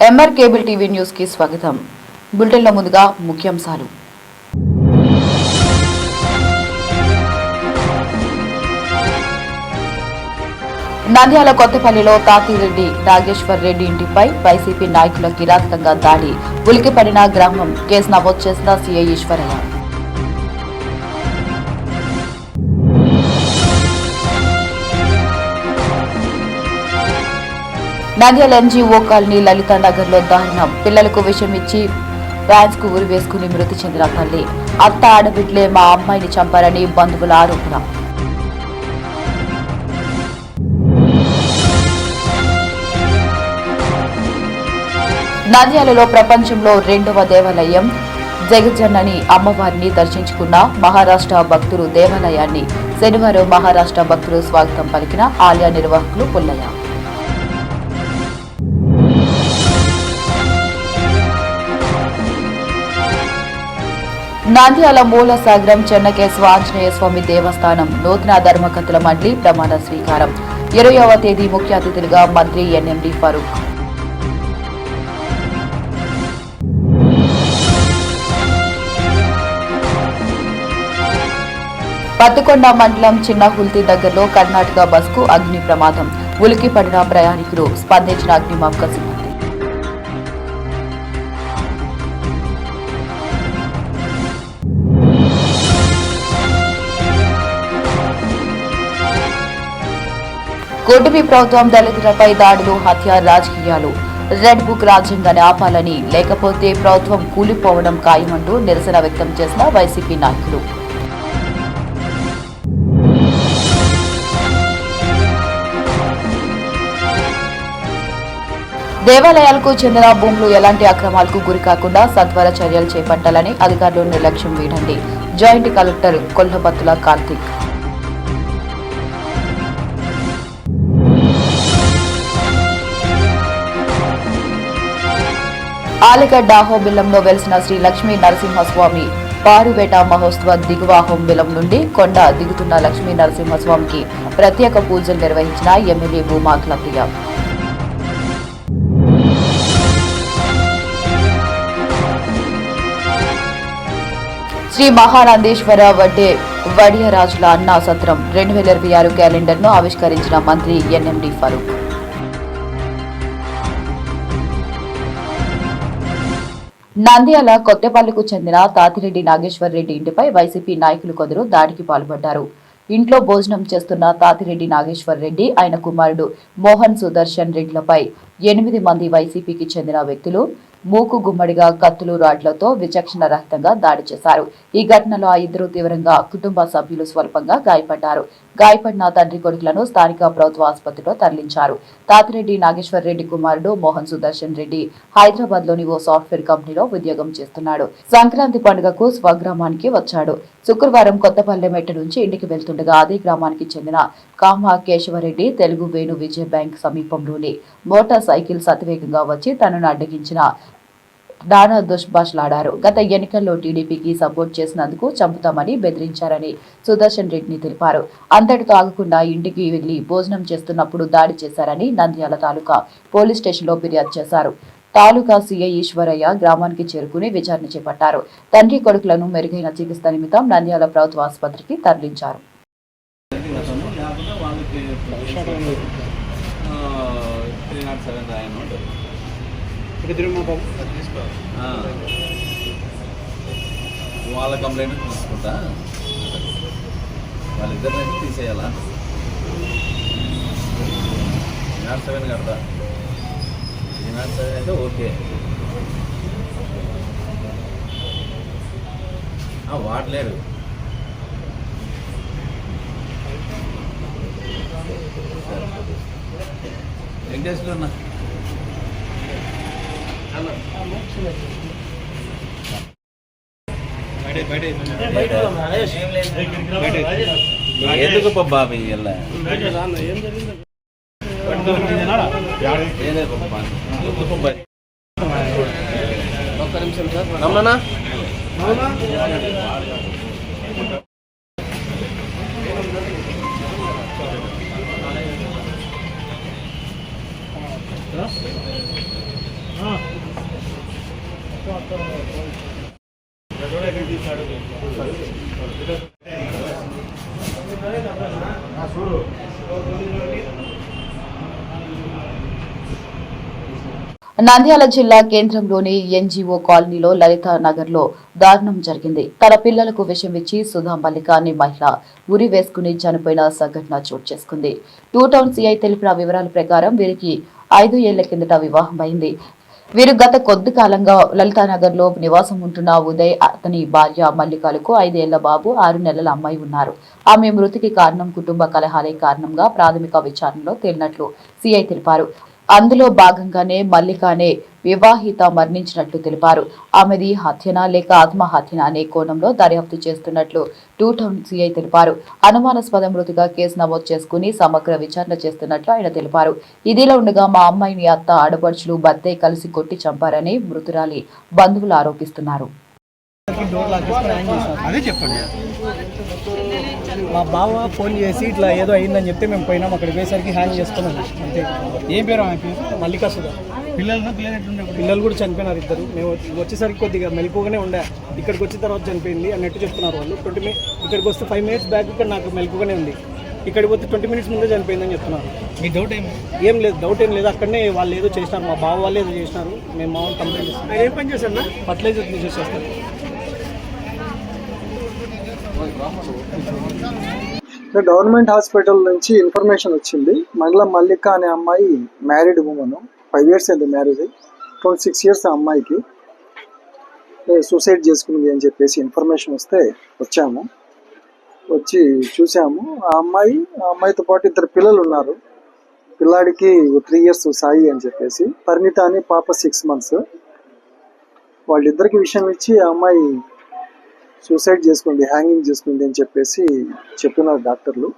MR cable TV news కి స్వాగతం. బులెటిన్లో ముందుగా ముఖ్యాంశాలు. నంద్యాల కొత్తపల్లిలో తాతిరెడ్డి నాగేశ్వర్ రెడ్డి ఇంటిపై వైసీపీ నాయకుల కిరాతకంగా దాడి. ఉలికిపడిన గ్రామం. కేసు నమోదు చేసిన CI Eswaraiah. Nandyal NGO colony Lalitha Nagar లో దారుణం. పిల్లలకు విషం ఇచ్చి ఫ్యాన్స్ కు ఉరి వేసుకుని మృతి చెందిన తల్లి. అత్త ఆడబిడ్లే మా అమ్మాయిని చంపారని బంధువుల ఆరోపణ. నంద్యాలలో ప్రపంచంలో 2వ దేవాలయం జగజ్జనని అమ్మవారిని దర్శించుకున్న మహారాష్ట్ర భక్తులు. దేవాలయాన్ని శనివారం మహారాష్ట్ర భక్తులు స్వాగతం పలికిన ఆలయ నిర్వాహకులు పుల్లయ్య. నంద్యాల మూలసాగరం చెన్నకేశవ ఆంజనేయ స్వామి దేవస్థానం నూతన ధర్మకర్తల మండలి ప్రమాణ స్వీకారం. 20వ తేదీ ముఖ్య అతిథులుగా మంత్రి ఎన్ఎండి ఫరూక్. పత్తికొండ మండలం చిన్నహుల్తి దగ్గరలో కర్ణాటక బస్కు అగ్ని ప్రమాదం. ఉలికి పడిన ప్రయాణికులు. స్పందించిన అగ్నిమాపక సిబ్బంది. కూటమి ప్రభుత్వం దళితులపై దాడులు, హత్య, రాజకీయాలు. రెడ్ బుక్ రాజ్యాంగాన్ని ఆపాలని, లేకపోతే ప్రభుత్వం కూలిపోవడం ఖాయమంటూ నిరసన వ్యక్తం చేసిన వైసీపీ నాయకులు. దేవాలయాలకు చెందిన భూములు ఎలాంటి అక్రమాలకు గురికాకుండా సత్వర చర్యలు చేపట్టాలని అధికారులు నిర్లక్ష్యం వీడండి. Joint collector Kollabathula Karthik. ఆలగడ్డ అహోబిలంలో వెలిసిన శ్రీ లక్ష్మీ నరసింహస్వామి పారువేట మహోత్సవ దిగువ అహోబిలం నుండి కొండ దిగుతున్న లక్ష్మీ నరసింహస్వామికి ప్రత్యేక పూజలు నిర్వహించిన ఎమ్మెల్యే భూమా క్లప్రియ. శ్రీ మహానందేశ్వర వడియరాజుల అన్నా సత్రం 2026 క్యాలెండర్ ను ఆవిష్కరించిన మంత్రి ఎన్ఎండి ఫరూక్. నంద్యాల కొత్తపల్లికు చెందిన తాతిరెడ్డి నాగేశ్వర్ రెడ్డి ఇంటిపై వైసీపీ నాయకులు కొందరు దాడికి పాల్పడ్డారు. ఇంట్లో భోజనం చేస్తున్న తాతిరెడ్డి నాగేశ్వర్ రెడ్డి, ఆయన కుమారుడు మోహన్ సుదర్శన్ రెడ్డిలపై 8 మంది వైసీపీకి చెందిన వ్యక్తులు మూకు గుమ్మడిగా కత్తులు, రాడ్లతో విచక్షణ రహితంగా దాడి చేశారు. ఈ ఘటనలో ఆ ఇద్దరు తీవ్రంగా, కుటుంబ సభ్యులు స్వల్పంగా గాయపడ్డారు. గాయపడిన తండ్రి కొడుకులను స్థానిక ప్రభుత్వ ఆసుపత్రిలో తరలించారు. తాతిరెడ్డి నాగేశ్వర్ రెడ్డి కుమారుడు మోహన్ సుదర్శన్ రెడ్డి హైదరాబాద్ లోని ఓ సాఫ్ట్వేర్ కంపెనీలో ఉద్యోగం చేస్తున్నాడు. సంక్రాంతి పండుగకు స్వగ్రామానికి వచ్చాడు. శుక్రవారం కొత్తపల్లె మెట్ట నుంచి ఇంటికి వెళ్తుండగా అదే గ్రామానికి చెందిన కామ కేశవరెడ్డి తెలుగు వేణు విజయ బ్యాంక్ సమీపంలోని మోటార్ సైకిల్ అతివేగంగా వచ్చి తనను అడ్డగించిన నానా దుష్భాషలాడారు. గత ఎన్నికల్లో టీడీపీకి సపోర్ట్ చేసినందుకు చంపుతామని బెదిరించారని సుదర్శన్ రెడ్డిని తెలిపారు. అంతటితో ఆగకుండా ఇంటికి వెళ్లి భోజనం చేస్తున్నప్పుడు దాడి చేశారని నంద్యాల తాలూకా పోలీస్ స్టేషన్లో ఫిర్యాదు చేశారు. తాలూకా సీఐ ఈశ్వరయ్య గ్రామానికి చేరుకుని విచారణ చేపట్టారు. తండ్రి కొడుకులను మెరుగైన చికిత్స నిమిత్తం నంద్యాల ప్రభుత్వ ఆసుపత్రికి తరలించారు. వాళ్ళ కంప్లైంట్ తీసుకుంటా, వాళ్ళిద్దరిని తీసేయాలా? 7 కడతా. 7 అయితే ఓకే. వాడలేడు. వెంకటేశ్వర అన్న ఎందుకు బాబీ ఇలా ఒక్క నిమిషం సార్. రమణ నంద్యాల జిల్లా కేంద్రంలోని ఎన్జీఓ కాలనీలో లలిత నగర్ లో దారుణం జరిగింది. తన పిల్లలకు విషం ఇచ్చి సుధా మల్లిక అనే మహిళ ఉరి వేసుకుని చనిపోయిన సంఘటన చోటు చేసుకుంది. టూ టౌన్ సిఐ తెలిపిన వివరాల ప్రకారం వీరికి 5 ఏళ్ల కిందట వివాహమైంది. వీరు గత కొద్ది కాలంగా లలితానగర్ లో నివాసం ఉంటున్న ఉదయ్, అతని భార్య మల్లికలకు 5 ఏళ్ల బాబు, 6 నెలల అమ్మాయి ఉన్నారు. ఆమె మృతికి కారణం కుటుంబ కలహాలే కారణంగా ప్రాథమిక విచారణలో తేలినట్లు సిఐ తెలిపారు. అందులో భాగంగానే మల్లిక అనే వివాహిత మరణించినట్లు తెలిపారు. ఆమెది హత్యనా లేక ఆత్మహత్యనా అనే కోణంలో దర్యాప్తు చేస్తున్నట్లు టూ టౌన్ సిఐ తెలిపారు. అనుమానాస్పద మృతిగా కేసు నమోదు చేసుకుని సమగ్ర విచారణ చేస్తున్నట్లు ఆయన తెలిపారు. ఇదిలా ఉండగా మా అమ్మాయిని అత్త, ఆడపడుచులు, భర్తే కలిసి కొట్టి చంపారని మృతురాలి బంధువులు ఆరోపిస్తున్నారు. అదే చెప్పండి. మా బావ ఫోన్ చేసి ఇట్లా ఏదో అయిందని చెప్తే మేము పోయినాం. అక్కడికి పోయేసరికి హ్యాంగ్ చేసుకున్నాం అంతే. ఏం పేరు ఆమె పేరు? మల్లికా సుధా. పిల్లలు కూడా చనిపోయినారు ఇద్దరు. మేము వచ్చేసరికి కొద్దిగా మెలకుగానే ఉండే, ఇక్కడికి వచ్చిన తర్వాత చనిపోయింది అన్నట్టు చెప్తున్నారు వాళ్ళు. ఇక్కడికి వస్తే 5 మినిట్స్ బ్యాక్ ఇక్కడ నాకు మెలకుగానే ఉంది, ఇక్కడికి పోతే 20 మినిట్స్ ముందే చనిపోయిందని చెప్తున్నారు. మీ డౌట్ ఏం లేదు, డౌట్ ఏం లేదు. అక్కడనే వాళ్ళు ఏదో చేసినారు, మా బావ వాళ్ళు ఏదో చేసినారు. మేము మామూలు కంప్లైంట్ ఇస్తాం. ఏం పని చేశారు? ఫర్టిలైజర్ చేసేస్తారు. గవర్నమెంట్ హాస్పిటల్ నుంచి ఇన్ఫర్మేషన్ వచ్చింది. మండలం మల్లిక అనే అమ్మాయి మ్యారీడ్ ఉమెన్, 5 years అయింది మ్యారేజ్ అయ్యి. 26 years ఆ అమ్మాయికి. సూసైడ్ చేసుకుంది అని చెప్పేసి ఇన్ఫర్మేషన్ వస్తే వచ్చాము. వచ్చి చూసాము. ఆ అమ్మాయితో పాటు 2 పిల్లలు ఉన్నారు. పిల్లాడికి 3 years సాయి అని చెప్పేసి, పరిణిత అని పాప 6 months. వాళ్ళిద్దరికి విషయం ఇచ్చి ఆ అమ్మాయి సూసైడ్ చేసుకుంది, హ్యాంగింగ్ చేసుకుంది అని చెప్పేసి చెప్తున్నారు డాక్టర్లు.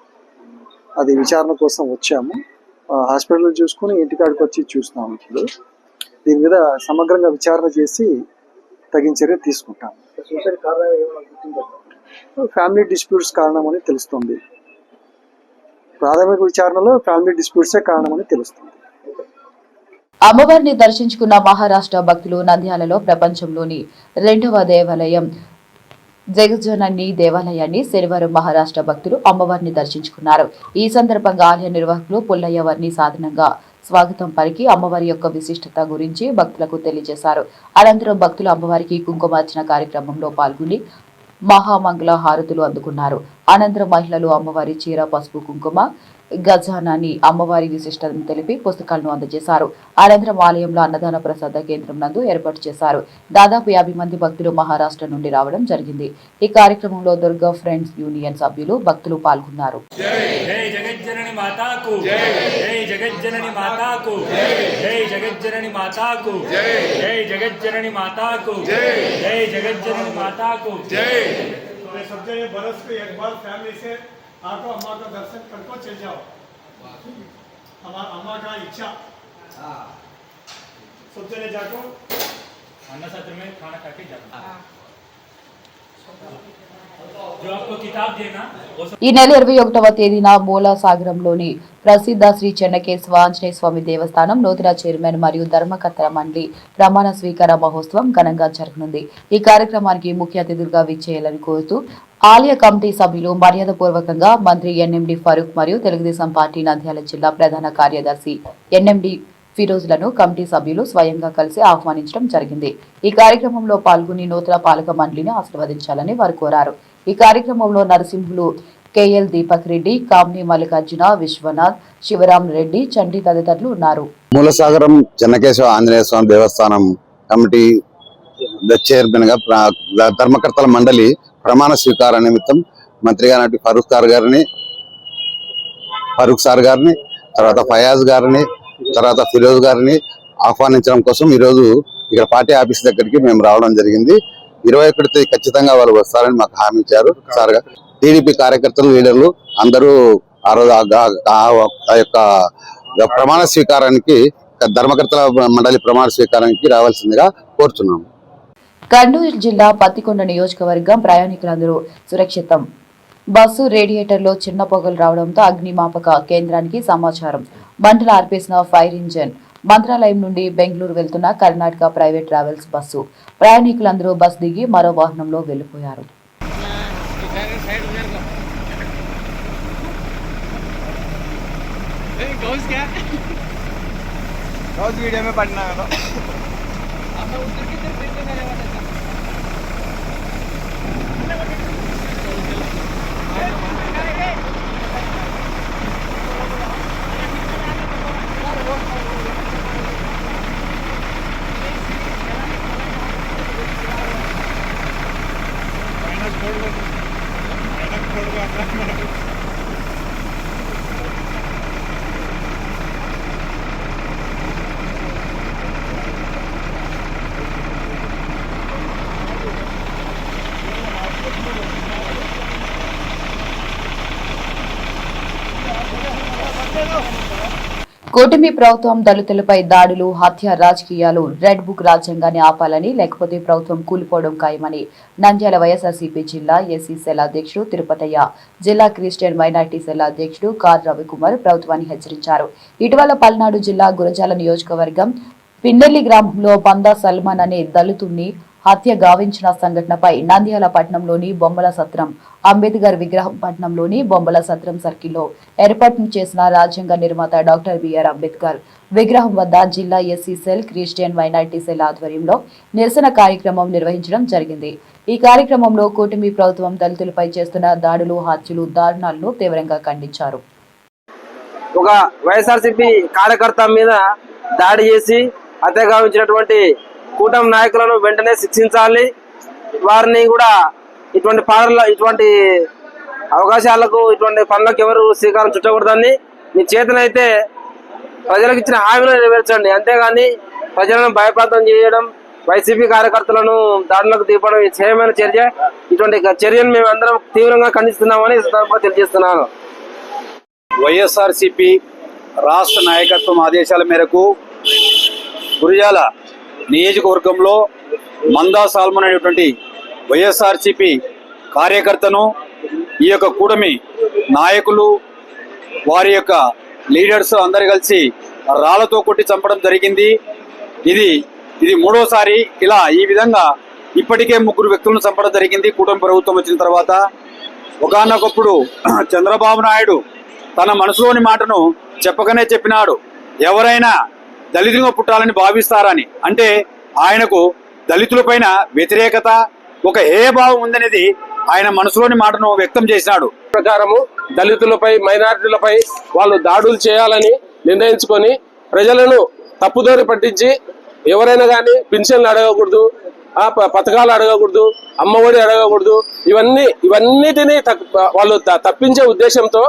అది విచారణ కోసం వచ్చాము. హాస్పిటల్ చూసుకుని ఇంటికాడికి వచ్చి చూస్తున్నాము. ఇప్పుడు దీని మీద సమగ్రంగా విచారణ చేసి తగిన చర్య తీసుకుంటాం. సూసైడ్ కారణం ఫ్యామిలీ డిస్ప్యూట్స్ కారణమని తెలుస్తుంది. ప్రాథమిక విచారణలో ఫ్యామిలీ డిస్ప్యూట్సే కారణమని తెలుస్తుంది. అమ్మవారిని దర్శించుకున్న మహారాష్ట్ర భక్తులు నంద్యాలలో ప్రపంచంలోని 2వ దేవాలయం జగజ్జనని దేవాలయాన్ని శనివారం మహారాష్ట్ర భక్తులు అమ్మవారిని దర్శించుకున్నారు. ఈ సందర్భంగా ఆలయ నిర్వాహకులు పుల్లయ్య వారిని సాధనంగా స్వాగతం పలికి అమ్మవారి యొక్క విశిష్టత గురించి భక్తులకు తెలియజేశారు. అనంతరం భక్తులు అమ్మవారికి కుంకుమార్చన కార్యక్రమంలో పాల్గొని మహామంగళ హారతులు అందుకున్నారు. అనంతరం మహిళలు అమ్మవారి చీర, పసుపు, కుంకుమ, గజానాన్ని అమ్మవారి విశిష్టతను తెలిపి పుస్తకాలను అందజేశారు. అనంతరం ఆలయంలో అన్నదాన ప్రసాద కేంద్రం నందు ఏర్పాటు చేశారు. దాదాపు 50 మంది భక్తులు మహారాష్ట్ర నుండి రావడం జరిగింది. ఈ కార్యక్రమంలో దుర్గా ఫ్రెండ్స్ యూనియన్ సభ్యులు, భక్తులు పాల్గొన్నారు. జై జగజ్జనని మాతాకు జై, జై జగజ్జనని మాతాకు జై, జై జగజ్జనని మాతాకు జై, జై జగజ్జనని మాతాకు జై, జై జగజ్జనని మాతాకు జై. सब जने बरस पे एक बार फैमिली से आको अम्मा का दर्शन करके चल जाओ. हमारा अम्मा का इच्छा. सब जने जाको अन्न सत्र में खाना खा के जाना. जो आपको किताब देना ఈ నెల 21వ తేదీన మూలసాగరంలోని ప్రసిద్ధ శ్రీ చెన్నకేశవ ఆంజనేయ స్వామి దేవస్థానం నూతన చైర్మన్ మరియు ధర్మకర్తల మండలి ప్రమాణ స్వీకార మహోత్సవం ఘనంగా జరగనుంది. ఈ కార్యక్రమానికి ముఖ్య అతిథులుగా విచ్చేయాలని కోరుతూ ఆలయ కమిటీ సభ్యులు మర్యాదపూర్వకంగా మంత్రి ఎన్ఎండి ఫరూక్ మరియు తెలుగుదేశం పార్టీ నంద్యాల జిల్లా ప్రధాన కార్యదర్శి ఎన్ఎండి ఫిరోజ్లను కమిటీ సభ్యులు స్వయంగా కలిసి ఆహ్వానించడం జరిగింది. ఈ కార్యక్రమంలో పాల్గొని నూతన పాలక మండలిని ఆశీర్వదించాలని వారు కోరారు. ఈ కార్యక్రమంలో నరసింహులు, కేఎల్ దీపక్ రెడ్డి, కామ్ని మల్లికార్జున, విశ్వనాథ్, శివరాం రెడ్డి, చండి తదితరులు ఉన్నారు. మూలసాగరం చెన్నకేశవ ఆంజనేయ స్వామి దేవస్థానం కమిటీ చైర్మన్ గా ధర్మకర్తల మండలి ప్రమాణ స్వీకార నిమిత్తం మంత్రి గారి ఫరూక్ సార్ గారిని తర్వాత ఫయాజ్ గారిని తర్వాత ఫిరోజ్ గారిని ఆహ్వానించడం కోసం ఈరోజు ఇక్కడ పార్టీ ఆఫీస్ దగ్గరికి మేము రావడం జరిగింది. 21 తేదీ ఖచ్చితంగా వాళ్ళు వస్తారని మాకు హామీ ఇచ్చారు సార్ గారు. టీడీపీ కార్యకర్తలు, లీడర్లు అందరూ ఆ రోజు ఆ యొక్క ప్రమాణ స్వీకారానికి, ధర్మకర్తల మండలి ప్రమాణ స్వీకారానికి రావాల్సిందిగా కోరుతున్నాము. కర్నూలు జిల్లా పత్తికొండ నియోజకవర్గం ప్రయాణికులందరూ సురక్షితం. బస్సు రేడియేటర్లో చిన్న పొగలు రావడంతో అగ్నిమాపక కేంద్రానికి సమాచారం. మంటలు ఆర్పేసిన ఫైర్ ఇంజన్ మంత్రాలయం నుండి బెంగళూరు వెళ్తున్న కర్ణాటక ప్రైవేట్ ట్రావెల్స్ బస్సు. ప్రయాణికులందరూ బస్ దిగి మరో వాహనంలో వెళ్లిపోయారు. वीडियो में पढ़ना है కూటమి ప్రభుత్వం దళితులపై దాడులు, హత్య రాజకీయాలు, రెడ్ బుక్ రాజ్యాంగాన్ని ఆపాలని, లేకపోతే ప్రభుత్వం కూలిపోవడం ఖాయమని నంద్యాల వైఎస్ఆర్సీపీ జిల్లా ఎస్సీ సెల్ అధ్యక్షుడు తిరుపతయ్య, జిల్లా క్రిస్టియన్ మైనార్టీ సెల్ అధ్యక్షుడు కార్ రవికుమార్ ప్రభుత్వాన్ని హెచ్చరించారు. ఇటీవల పల్నాడు జిల్లా గురజాల నియోజకవర్గం పిన్నెల్లి గ్రామంలో బందా సల్మాన్ అనే దళితుణ్ణి హత్య గావించిన సంఘటనపై నంద్యాల పట్టణంలోని బొమ్మల సత్రం, అంబేద్కర్ విగ్రహం పట్టణంలోని బొమ్మల సత్రం సర్కిల్లో ఏర్పాటు చేసిన రాజ్యాంగ నిర్మాత డాక్టర్ బిఆర్ అంబేద్కర్ విగ్రహం వద్ద జిల్లా SC cell, Christian minority cell ఆధ్వర్యంలో నిరసన కార్యక్రమం నిర్వహించడం జరిగింది. ఈ కార్యక్రమంలో కూటమి ప్రభుత్వం దళితులపై చేస్తున్న దాడులు, హత్యలు, దారుణాలను తీవ్రంగా ఖండించారు. ఒక వైఎస్ఆర్సీపీ కార్యకర్త మీద దాడి చేసి హత్య గావించినటువంటి కూటమి నాయకులను వెంటనే శిక్షించాలి. వారిని కూడా ఇటువంటి అవకాశాలకు, ఇటువంటి పనులకు ఎవరు శ్రీకారం చుట్టకూడదని మీ చేతనైతే ప్రజలకు ఇచ్చిన హామీలను నెరవేర్చండి. అంతేగాని ప్రజలను భయప్రాంతం చేయడం, వైసీపీ కార్యకర్తలను దాడులకు దిగడం చేయమైన చర్య. ఇటువంటి చర్యను మేము అందరం తీవ్రంగా ఖండిస్తున్నామని తెలియజేస్తున్నాను. వైఎస్ఆర్సీపీ రాష్ట్ర నాయకత్వం ఆదేశాల మేరకు గురజాల నియోజకవర్గంలో మందా సాల్మన్ అనేటువంటి వైఎస్ఆర్సీపీ కార్యకర్తను ఈ యొక్క కూటమి నాయకులు, వారి యొక్క లీడర్స్ అందరు కలిసి రాళ్లతో కొట్టి చంపడం జరిగింది. ఇది మూడోసారి ఇలా ఈ విధంగా ఇప్పటికే 3 వ్యక్తులను చంపడం జరిగింది కూటమి ప్రభుత్వం వచ్చిన తర్వాత. ఒకానొకప్పుడు చంద్రబాబు నాయుడు తన మనసులోని మాటను చెప్పకనే చెప్పినాడు, ఎవరైనా దళితులుగా పుట్టాలని భావిస్తారని. అంటే ఆయనకు దళితులపైన వ్యతిరేకత, ఒక హేయభావం ఉందనేది ఆయన మనసులోని మాటను వ్యక్తం చేసినాడు. ప్రకారము దళితులపై, మైనారిటీలపై వాళ్ళు దాడులు చేయాలని నిర్ణయించుకొని ప్రజలను తప్పుదోరి పట్టించి ఎవరైనా కానీ పింఛన్లు అడగకూడదు, పథకాలు అడగకూడదు, అమ్మఒడి అడగకూడదు, ఇవన్నిటినీ వాళ్ళు తప్పించే ఉద్దేశంతో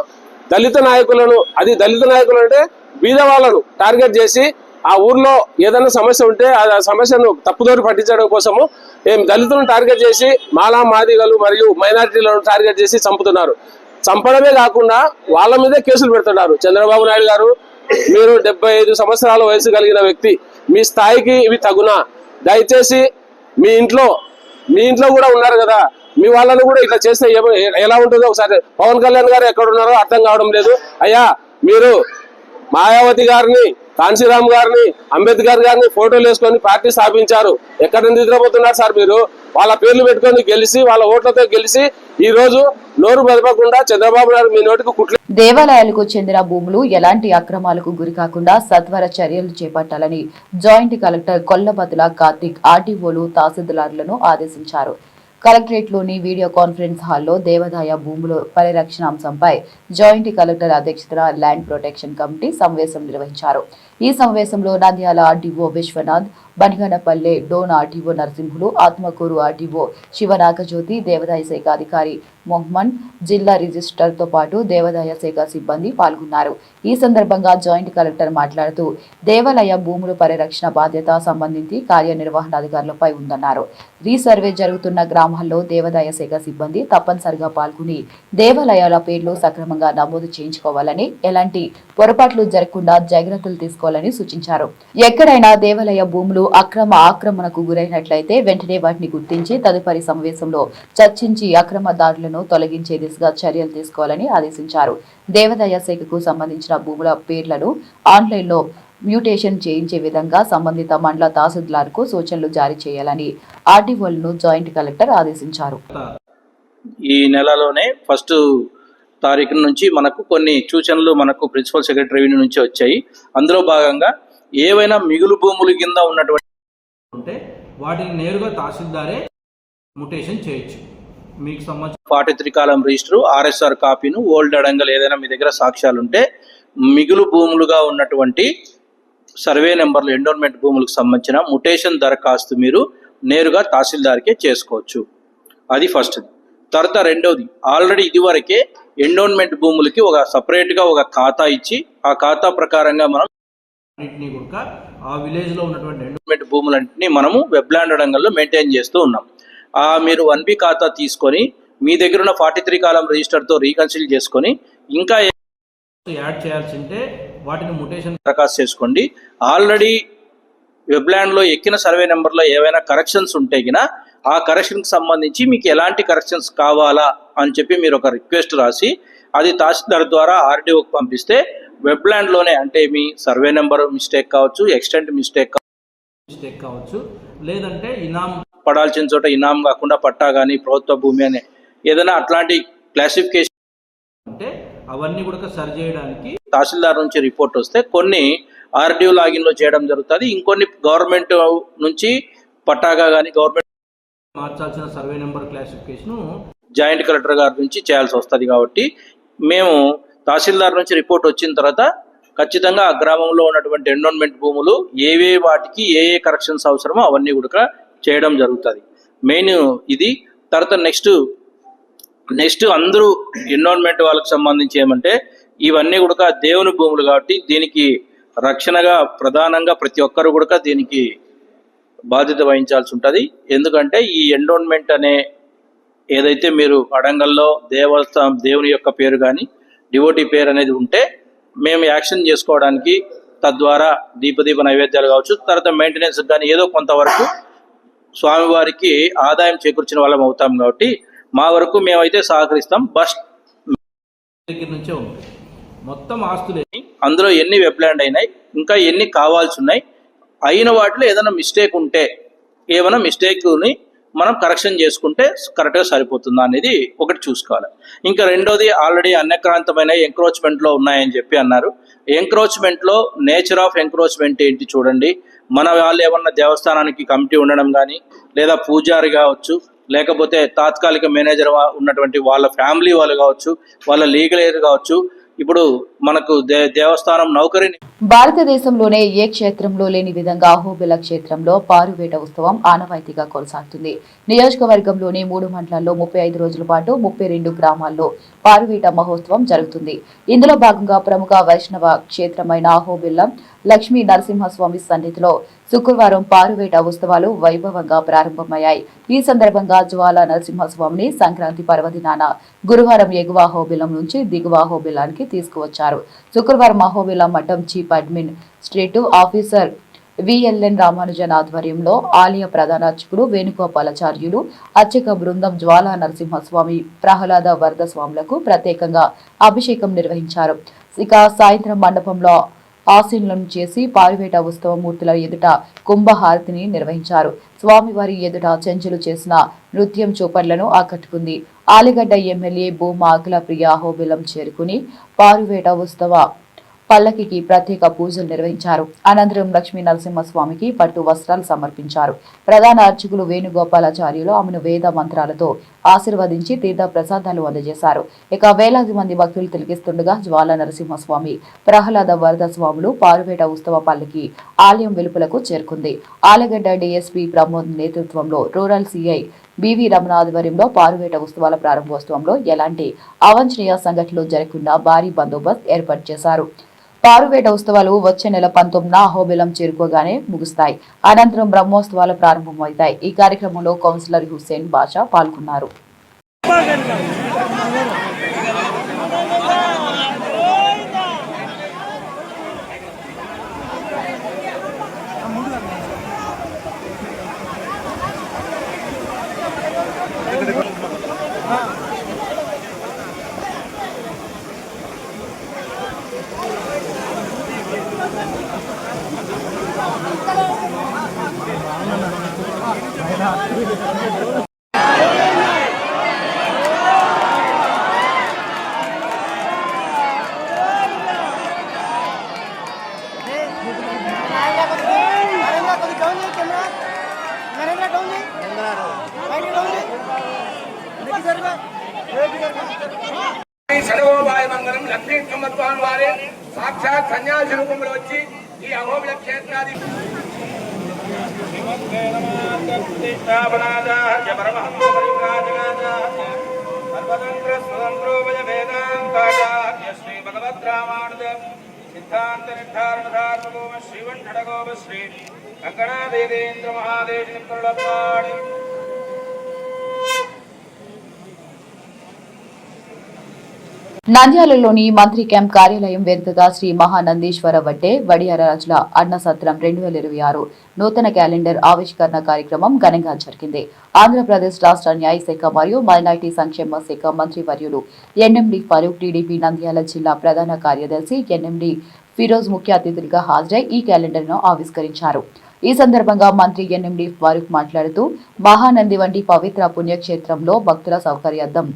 దళిత నాయకులను, అది దళిత నాయకులు అంటే బీద వాళ్ళను టార్గెట్ చేసి ఆ ఊర్లో ఏదైనా సమస్య ఉంటే ఆ సమస్యను తప్పుదోరి పట్టించడం కోసము దళితులను టార్గెట్ చేసి మాలా మాదిగలు మరియు మైనారిటీలను టార్గెట్ చేసి చంపుతున్నారు. చంపడమే కాకుండా వాళ్ళ మీదే కేసులు పెడుతున్నారు. చంద్రబాబు నాయుడు గారు, మీరు 75 సంవత్సరాల వయసు కలిగిన వ్యక్తి, మీ స్థాయికి ఇవి తగునా? దయచేసి మీ ఇంట్లో కూడా ఉన్నారు కదా, మీ వాళ్ళను కూడా ఇట్లా చేస్తే ఎలా ఉంటుందో ఒకసారి. పవన్ కళ్యాణ్ గారు ఎక్కడ ఉన్నారో అర్థం కావడం లేదు. అయ్యా, మీరు మాయావతి గారిని, కాంశీరామ్ గారిని, అంబేద్కర్ గారిని ఫోటోలు వేసుకొని పార్టీ స్థాపించారు. ఎక్కడ నిద్రపోతున్నారు సార్ మీరు? వాళ్ళ పేర్లు పెట్టుకొని గెలిచి, వాళ్ళ ఓట్లతో గెలిచి ఈ రోజు నోరు బదపకుండా చంద్రబాబు నాయుడు మీ నోటికి కుట్లు. దేవాలయాలకు చెందిన భూములు ఎలాంటి అక్రమాలకు గురి కాకుండా సత్వర చర్యలు చేపట్టాలని జాయింట్ కలెక్టర్ కొల్లబతుల కార్తిక్ ఆర్టీఓలు, తహసీల్దార్లను ఆదేశించారు. కలెక్టరేట్లోని వీడియో కాన్ఫరెన్స్ హాల్లో దేవాదాయ భూముల పరిరక్షణ అంశంపై జాయింట్ కలెక్టర్ అధ్యక్షతన ల్యాండ్ ప్రొటెక్షన్ కమిటీ సమావేశం నిర్వహించారు. ఈ సమావేశంలో Nandyal RTO Viswanath, Banaganapalle Dhone RTO Narasimhulu, Atmakur RTO Sivanagajyothi, దేవాదాయ శాఖ అధికారి మొహమ్మద్, జిల్లా రిజిస్ట్రార్తో పాటు దేవాదాయ శాఖ సిబ్బంది పాల్గొన్నారు. ఈ సందర్భంగా జాయింట్ కలెక్టర్ మాట్లాడుతూ దేవాలయ భూముల పరిరక్షణ బాధ్యత సంబంధించి కార్యనిర్వహణాధికారులపై ఉందన్నారు. రీసర్వే జరుగుతున్న గ్రామాల్లో దేవాదాయ శాఖ సిబ్బంది తప్పనిసరిగా పాల్గొని దేవాలయాల పేర్లు సక్రమంగా నమోదు చేయించుకోవాలని, ఎలాంటి పొరపాట్లు జరగకుండా జాగ్రత్తలు తీసుకోవాలని సూచించారు. ఎక్కడైనా దేవాలయ భూములు ఆక్రమణకు గురైనట్లయితే వెంటనే వాటిని గుర్తించి తదుపరి సమావేశంలో చర్చించి అక్రమదారులను తొలగించే దిశగా చర్యలు తీసుకోవాలని ఆదేశించారు. దేవాదాయ శాఖకు సంబంధించిన భూముల పేర్లను ఆన్లైన్లో మ్యూటేషన్ చేయించే విధంగా సంబంధిత మండల తహసీల్దార్కు సూచనలు జారీ చేయాలని ఆర్డీఓలను జాయింట్ కలెక్టర్ ఆదేశించారు. ఈ నెలలోనే ఫస్ట్ తారీఖు నుంచి మనకు కొన్ని సూచనలు మనకు ప్రిన్సిపల్ సెక్రటరీ రెవెన్యూ నుంచి వచ్చాయి. అందులో భాగంగా ఏవైనా మిగులు భూముల కింద ఉన్నటువంటి ఉంటే వాటిని నేరుగా తహసీల్దారే మ్యూటేషన్ చేయొచ్చు. మీకు సంబంధించిన 43 కాలం రిజిస్టర్, ఆర్ఎస్ఆర్ కాపీను, ఓల్డ్ అడంగల్ ఏదైనా మీ దగ్గర సాక్ష్యాలు ఉంటే మిగులు భూములుగా ఉన్నటువంటి సర్వే నెంబర్లు ఎండోన్మెంట్ భూములకు సంబంధించిన మ్యూటేషన్ దరఖాస్తు మీరు నేరుగా తహసీల్దార్కే చేసుకోవచ్చు. అది ఫస్ట్. తర్వాత రెండవది, ఆల్రెడీ ఇదివరకే ఎండోన్మెంట్ భూములకి ఒక సపరేట్గా ఒక ఖాతా ఇచ్చి ఆ ఖాతా ప్రకారంగా మనం అన్నింటినీ కూడా ఆ విలేజ్లో ఉన్నటువంటి ఎండోన్మెంట్ భూములన్నింటినీ మనము వెబ్లాండ్ అడంగల్లో మెయింటైన్ చేస్తూ ఉన్నాం. మీరు 1B ఖాతా తీసుకొని మీ దగ్గర ఉన్న 43 కాలం రిజిస్టర్తో రీకన్సిల్ చేసుకొని ఇంకా యాడ్ చేయాల్సి ఉంటే వాటిని మ్యూటేషన్ దరఖాస్తు చేసుకోండి. ఆల్రెడీ వెబ్లాండ్లో ఎక్కిన సర్వే నెంబర్లో ఏవైనా కరెక్షన్స్ ఉంటే గినా ఆ కరెక్షన్కి సంబంధించి మీకు ఎలాంటి కరెక్షన్స్ కావాలా అని చెప్పి మీరు ఒక రిక్వెస్ట్ రాసి అది తహసీల్దార్ ద్వారా ఆర్డీఓకి పంపిస్తే వెబ్లాండ్లోనే, అంటే మీ సర్వే నెంబర్ మిస్టేక్ కావచ్చు, ఎక్స్టెంట్ మిస్టేక్ కావచ్చు, లేదంటే ఇనాం పడాల్సిన చోట ఇనాం కాకుండా పట్టా కానీ ప్రభుత్వ భూమి అని ఏదైనా అట్లాంటి క్లాసిఫికేషన్ ఉంటే అవన్నీ కూడా సరి చేయడానికి తహసీల్దార్ నుంచి రిపోర్ట్ వస్తే కొన్ని ఆర్డీఓ లాగిన్లో చేయడం జరుగుతుంది. ఇంకొన్ని గవర్నమెంట్ నుంచి పట్టాగా కానీ గవర్నమెంట్ మార్చాల్సిన survey number classification joint collector గారి నుంచి చేయాల్సి వస్తుంది. కాబట్టి మేము తహసీల్దార్ నుంచి రిపోర్ట్ వచ్చిన తర్వాత ఖచ్చితంగా ఆ గ్రామంలో ఉన్నటువంటి ఎండోన్మెంట్ భూములు ఏవే వాటికి ఏ కరెక్షన్స్ అవసరమో అవన్నీ కూడా చేయడం జరుగుతుంది. మెయిన్ ఇది. తర్వాత నెక్స్ట్ అందరూ ఎండోన్మెంట్ వాళ్ళకి సంబంధించి ఏమంటే ఇవన్నీ కూడా దేవుని భూములు కాబట్టి దీనికి రక్షణగా ప్రధానంగా ప్రతి ఒక్కరు కూడా దీనికి బాధ్యత వహించాల్సి ఉంటుంది. ఎందుకంటే ఈ ఎండోన్మెంట్ అనే ఏదైతే మీరు అడంగల్లో దేవుని యొక్క పేరు కానీ డివోటీ పేరు అనేది ఉంటే మేము యాక్షన్ చేసుకోవడానికి తద్వారా దీపదీప నైవేద్యాలు కావచ్చు, తర్వాత మెయింటెనెన్స్ కానీ ఏదో కొంతవరకు స్వామివారికి ఆదాయం చేకూర్చిన వాళ్ళం అవుతాం. కాబట్టి మా వరకు మేమైతే సహకరిస్తాం. బస్ దగ్గర నుంచే ఉంటుంది మొత్తం ఆస్తులే. అందులో ఎన్ని వెబ్లాండ్ అయినాయి, ఇంకా ఎన్ని కావాల్సి ఉన్నాయి, అయిన వాటిలో ఏదైనా మిస్టేక్ ఉంటే ఏమైనా మిస్టేక్ని మనం కరెక్షన్ చేసుకుంటే కరెక్ట్గా సరిపోతుందా అనేది ఒకటి చూసుకోవాలి. ఇంకా రెండోది, ఆల్రెడీ అన్యక్రాంతమైన ఎంక్రోచ్మెంట్లో ఉన్నాయని చెప్పి అన్నారు. ఎంక్రోచ్మెంట్లో నేచర్ ఆఫ్ ఎంక్రోచ్మెంట్ ఏంటి చూడండి. మన వాళ్ళు ఏమన్నా దేవస్థానానికి కమిటీ ఉండడం కానీ, లేదా పూజారి కావచ్చు, లేకపోతే తాత్కాలిక మేనేజర్ ఉన్నటువంటి వాళ్ళ ఫ్యామిలీ వాళ్ళు కావచ్చు, వాళ్ళ లీగల్ ఎయిర్ కావచ్చు, ఇప్పుడు మనకు దేవస్థానం నౌకరిని భారతదేశంలోనే ఏ క్షేత్రంలో లేని విధంగా అహోబిల క్షేత్రంలో పారువేట ఉత్సవం ఆనవాయితీగా కొనసాగుతుంది. నియోజకవర్గంలోని 3 మండలాల్లో 35 రోజుల పాటు 32 గ్రామాల్లో పారువేట మహోత్సవం జరుగుతుంది. ఇందులో భాగంగా ప్రముఖ వైష్ణవ క్షేత్రమైన అహోబిల్లం లక్ష్మీ నరసింహస్వామి సన్నిధిలో శుక్రవారం పారువేట ఉత్సవాలు వైభవంగా ప్రారంభమయ్యాయి. ఈ సందర్భంగా జ్వాల నరసింహస్వామిని సంక్రాంతి పర్వదినాన గురువారం ఎగువ అహోబిలం నుంచి దిగువ అహోబిలానికి తీసుకువచ్చారు. శుక్రవారం అహోబిలం మఠం chief administrative officer VLN Ramanujan ఆధ్వర్యంలో ఆలయ ప్రధాన అర్చకుడు వేణుగోపాలాచార్యులు, అర్చక బృందం జ్వాలా నరసింహస్వామి, ప్రహ్లాద వరద స్వాములకు ప్రత్యేకంగా అభిషేకం నిర్వహించారు. ఇక సాయంత్రం మండపంలో ఆశీనులను చేసి పారువేట ఉత్సవ మూర్తుల ఎదుట కుంభహారతిని నిర్వహించారు. స్వామివారి ఎదుట చెంచులు చేసిన నృత్యం చూపర్లను ఆకట్టుకుంది. ఆలిగడ్డ ఎమ్మెల్యే భూమా అఖిలప్రియ అహోబిలం చేరుకుని పారువేట ఉత్సవ పల్లకికి ప్రత్యేక పూజలు నిర్వహించారు. అనంతరం లక్ష్మీ నరసింహస్వామికి పట్టు వస్త్రాలు సమర్పించారు. ప్రధాన అర్చకులు వేణుగోపాలాచార్యులు ఆమెను వేద మంత్రాలతో ఆశీర్వదించి తీర్థ ప్రసాదాలు అందజేశారు. ఇక వేలాది మంది భక్తులు తిలకిస్తుండగా జ్వాల నరసింహస్వామి, ప్రహ్లాద వరద స్వాములు పారువేట ఉత్సవ పల్లకి ఆలయం వెలుపలకు చేరుకుంది. ఆలగడ్డ డీఎస్పీ ప్రమోద్ నేతృత్వంలో రూరల్ సిఐ బివి రమణ ఆధ్వర్యంలో పారువేట ఉత్సవాల ప్రారంభోత్సవంలో ఎలాంటి అవాంఛనీయ సంఘటనలు జరగకుండా భారీ బందోబస్తు ఏర్పాటు చేశారు. పారువేట ఉత్సవాలు వచ్చే నెల 19న అహోబిలం చేరుకోగానే ముగుస్తాయి. అనంతరం బ్రహ్మోత్సవాలు ప్రారంభమవుతాయి. ఈ కార్యక్రమంలో కౌన్సిలర్ హుస్సేన్ బాషా పాల్గొన్నారు. షడగోపాయ మంగళం లక్ష్మీ సంవత్సరం వారే సాక్షాత్ సన్యాసి రూపంలో వచ్చి ఈ అహోబిల క్షేత్రాది శ్రీ భగవద్ రామానుజ సిద్ధాంత నిర్ధారణ శ్రీవన్ షడగోప శ్రీ కంకణాదేవేంద్ర మహాదేవి నిపుణులపాడి నంద్యాలలోని మంత్రి క్యాంప్ కార్యాలయం వేదికగా శ్రీ మహానందీశ్వర వడ్డే వడియారాజుల అన్నసత్రం 2026 నూతన క్యాలెండర్ ఆవిష్కరణ కార్యక్రమం ఘనంగా జరిగింది. ఆంధ్రప్రదేశ్ రాష్ట్ర న్యాయశాఖ మరియు మైనారిటీ సంక్షేమ శాఖ మంత్రి వర్యులు ఎన్ఎండి ఫరూక్, టీడీపీ నంద్యాల జిల్లా ప్రధాన కార్యదర్శి ఎన్ఎండి ఫిరోజ్ ముఖ్య అతిథులుగా హాజరై ఈ క్యాలెండర్ను ఆవిష్కరించారు. ఈ సందర్భంగా మంత్రి ఎన్ఎండి ఫరూక్ మాట్లాడుతూ మహానంది వంటి పవిత్ర పుణ్యక్షేత్రంలో భక్తుల సౌకర్యార్థం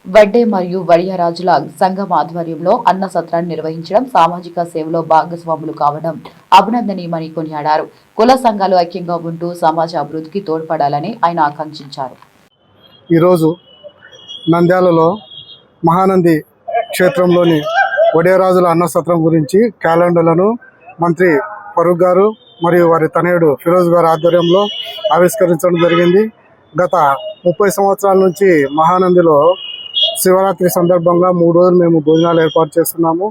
వడ్డే మరియు వడియారాజుల సంఘం ఆధ్వర్యంలో అన్న సత్రాన్ని నిర్వహించడం, సామాజిక సేవలో భాగస్వాములు కావడం అభినందనీయమని కొనియాడారు. కుల సంఘాలు ఐక్యంగా ఉంటూ సమాజ అభివృద్ధికి తోడ్పడాలని ఆయన ఆకాంక్షించారు. ఈరోజు నంద్యాలలో మహానంది క్షేత్రంలోని వడియారాజుల అన్నసత్రం గురించి క్యాలెండర్లను మంత్రి ఫరూక్ గారు మరియు వారి తనయుడు ఫిరోజ్ గారి ఆధ్వర్యంలో ఆవిష్కరించడం జరిగింది. గత 30 సంవత్సరాల నుంచి మహానందిలో శివరాత్రి సందర్భంగా 3 రోజులు మేము భోజనాలు ఏర్పాటు చేస్తున్నాము.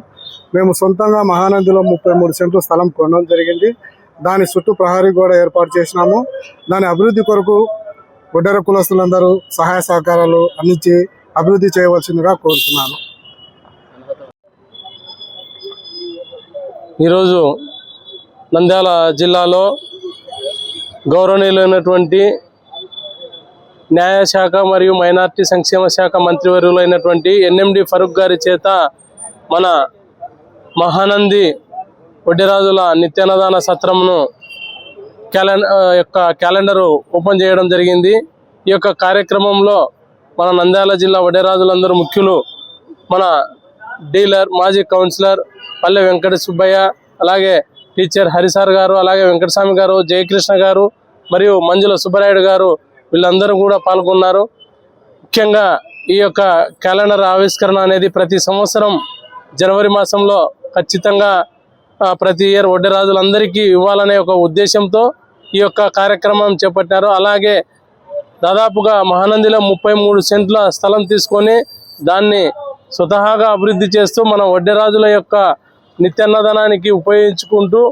మేము సొంతంగా మహానందిలో 33 సెంట్లు స్థలం కొనడం జరిగింది. దాని చుట్టూ ప్రహరీ గోడ ఏర్పాటు చేసినాము. దాని అభివృద్ధి కొరకు ఒడ్డెర కులస్తులందరూ సహాయ సహకారాలు అందించి అభివృద్ధి చేయవలసిందిగా కోరుతున్నాను. ఈరోజు నంద్యాల జిల్లాలో గౌరవనీయులైనటువంటి న్యాయశాఖ మరియు మైనార్టీ సంక్షేమ శాఖ మంత్రివర్యులైనటువంటి ఎన్ఎండి ఫరూక్ గారి చేత మన మహానంది వడ్డెరాజుల నిత్యాన్నదాన సత్రమును క్యాలెండరు ఓపెన్ చేయడం జరిగింది. ఈ యొక్క కార్యక్రమంలో మన నంద్యాల జిల్లా వడ్డెరాజులందరూ ముఖ్యులు, మన డీలర్ మాజీ కౌన్సిలర్ పల్లె వెంకట సుబ్బయ్య, అలాగే టీచర్ హరిసార్ గారు, అలాగే వెంకటస్వామి గారు, జయకృష్ణ గారు మరియు మంజుల సుబ్బరాయుడు గారు వీళ్ళందరూ కూడా పాల్గొన్నారు. ముఖ్యంగా ఈ యొక్క క్యాలెండర్ ఆవిష్కరణ అనేది ప్రతి సంవత్సరం జనవరి మాసంలో ఖచ్చితంగా ప్రతి ఇయర్ వడ్డెరాజులందరికీ ఇవ్వాలనే ఒక ఉద్దేశంతో ఈ యొక్క కార్యక్రమం చేపట్టారు. అలాగే దాదాపుగా మహానందిలో 33 సెంట్ల స్థలం తీసుకొని దాన్ని స్వతహాగా అభివృద్ధి చేస్తూ మన వడ్డెరాజుల యొక్క నిత్యాన్నదానానికి ఉపయోగించుకుంటూ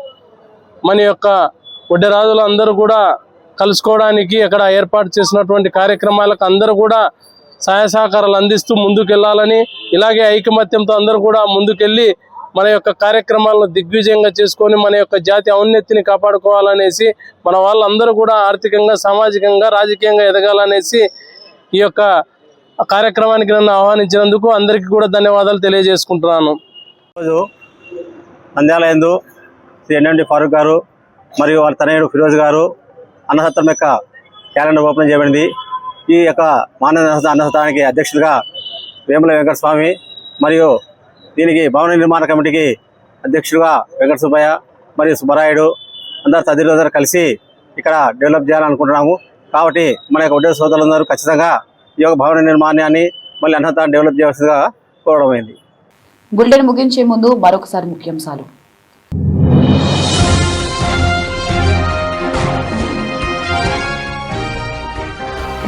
మన యొక్క వడ్డెరాజులు అందరూ కూడా కలుసుకోవడానికి అక్కడ ఏర్పాటు చేసినటువంటి కార్యక్రమాలకు అందరూ కూడా సహాయ సహకారాలు అందిస్తూ ముందుకెళ్లాలని, ఇలాగే ఐకమత్యంతో అందరూ కూడా ముందుకెళ్లి మన యొక్క కార్యక్రమాలను దిగ్విజయంగా చేసుకొని మన యొక్క జాతి ఔన్నత్యాన్ని కాపాడుకోవాలనేసి, మన వాళ్ళందరూ కూడా ఆర్థికంగా, సామాజికంగా, రాజకీయంగా ఎదగాలనేసి ఈ యొక్క కార్యక్రమానికి నన్ను ఆహ్వానించినందుకు అందరికీ కూడా ధన్యవాదాలు తెలియజేసుకుంటున్నాను. ఈరోజు నంద్యాల యందు శ్రీ ఎన్ఎండి ఫరూక్ గారు మరియు వారి తనయుడు ఫిరోజ్ గారు అన్నసత్రం యొక్క క్యాలెండర్ ఓపెన్ చేయబడింది. ఈ యొక్క మానవ అన్నసత్రానికి అధ్యక్షులుగా వేముల వెంకటస్వామి మరియు దీనికి భవన నిర్మాణ కమిటీకి అధ్యక్షులుగా వెంకట సుబ్బయ్య మరియు సుబ్బరాయుడు అందరు తదితరులందరూ కలిసి ఇక్కడ డెవలప్ చేయాలనుకుంటున్నాము. కాబట్టి మన యొక్క వడ్డెర సోదరులందరూ ఖచ్చితంగా ఈ యొక్క భవన నిర్మాణాన్ని మళ్ళీ అన్నసత్రాన్ని డెవలప్ చేయాల్సిందిగా కోరడమైంది. బులెటిన్ ముగించే ముందు మరొకసారి ముఖ్యాంశాలు.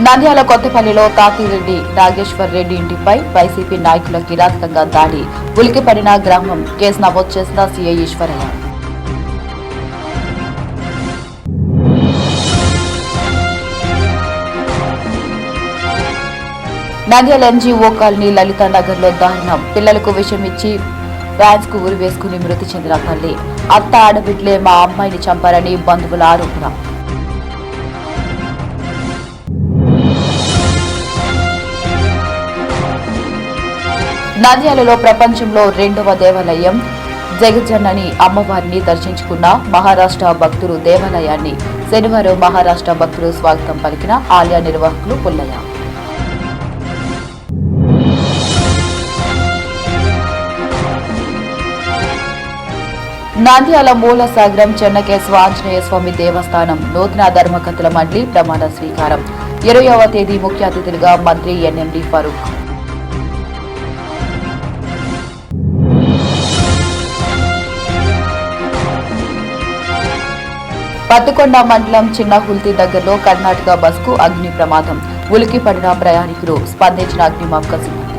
నంద్యాల కొత్తపల్లిలో తాతిరెడ్డి నాగేశ్వర్ రెడ్డి ఇంటిపై వైసీపీ నాయకుల కిరాతకంగా దాడి, ఉలికిపడిన గ్రామం, కేసు నమోదు చేసిన CI Eswaraiah. Nandyal NGO colony Lalitha Nagar లో దారుణం, పిల్లలకు విషం ఇచ్చి వ్యాన్స్ కు ఉరి వేసుకుని మృతి చెందిన తల్లి, అత్త ఆడబిడ్లే మా అమ్మాయిని చంపారని బంధువుల ఆరోపణ. నంద్యాలలో ప్రపంచంలో 2వ దేవాలయం జగజ్జనని అమ్మవారిని దర్శించుకున్న మహారాష్ట్ర భక్తులు దేవాలయాన్ని శనివారం మహారాష్ట్ర భక్తులు స్వాగతం పలికిన ఆలయ నిర్వాహకులు పుల్లయ్య. నంద్యాల మూలసాగరం చెన్నకేశవ ఆంజనేయ స్వామి దేవస్థానం నూతన ధర్మకర్తల మండలి ప్రమాణ స్వీకారం. 20వ తేదీ ముఖ్య అతిథులుగా మంత్రి ఎన్ఎండి ఫరూక్. పత్తికొండ మండలం చిన్నహుల్తి దగ్గరలో కర్ణాటక బస్కు అగ్ని ప్రమాదం. ఉలికి పడిన ప్రయాణికులు, స్పందించిన అగ్నిమాపక సిబ్బంది.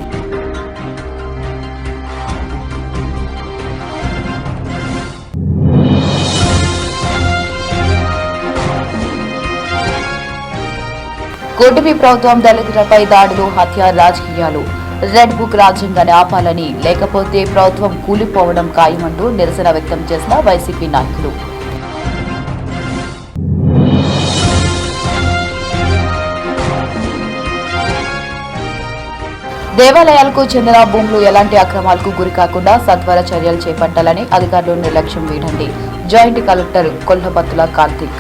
కూటమి ప్రభుత్వం దళితులపై దాడులు, హత్య, రాజకీయాలు, రెడ్ బుక్ రాజ్యాంగాన్ని ఆపాలని, లేకపోతే ప్రభుత్వం కూలిపోవడం ఖాయమంటూ నిరసన వ్యక్తం చేసిన వైసీపీ నాయకులు. దేవాలయాలకు చెందిన భూములు ఎలాంటి అక్రమాలకు గురికాకుండా సత్వర చర్యలు చేపట్టాలని అధికారులు నిర్లక్ష్యం వీడండి. Joint collector Kollabathula Karthik.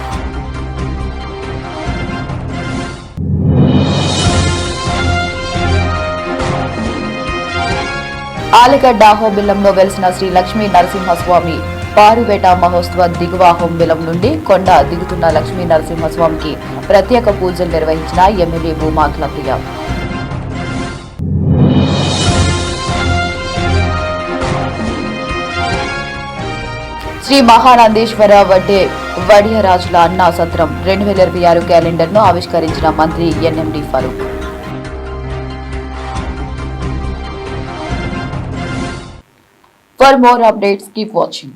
ఆలిగడ్డ అహోబిలంలో వెలిసిన శ్రీ లక్ష్మీ నరసింహస్వామి పారువేట మహోత్సవ దిగువ అహోబిలం నుండి కొండ దిగుతున్న లక్ష్మీ నరసింహస్వామికి ప్రత్యేక పూజలు నిర్వహించిన ఎమ్మెల్యే భూమా అఖిలప్రియ. శ్రీ మహానందేశ్వర వడియరాజుల అన్నా సత్రం 2026 క్యాలెండర్ను ఆవిష్కరించిన మంత్రి NMD Farooq. For more updates, keep watching.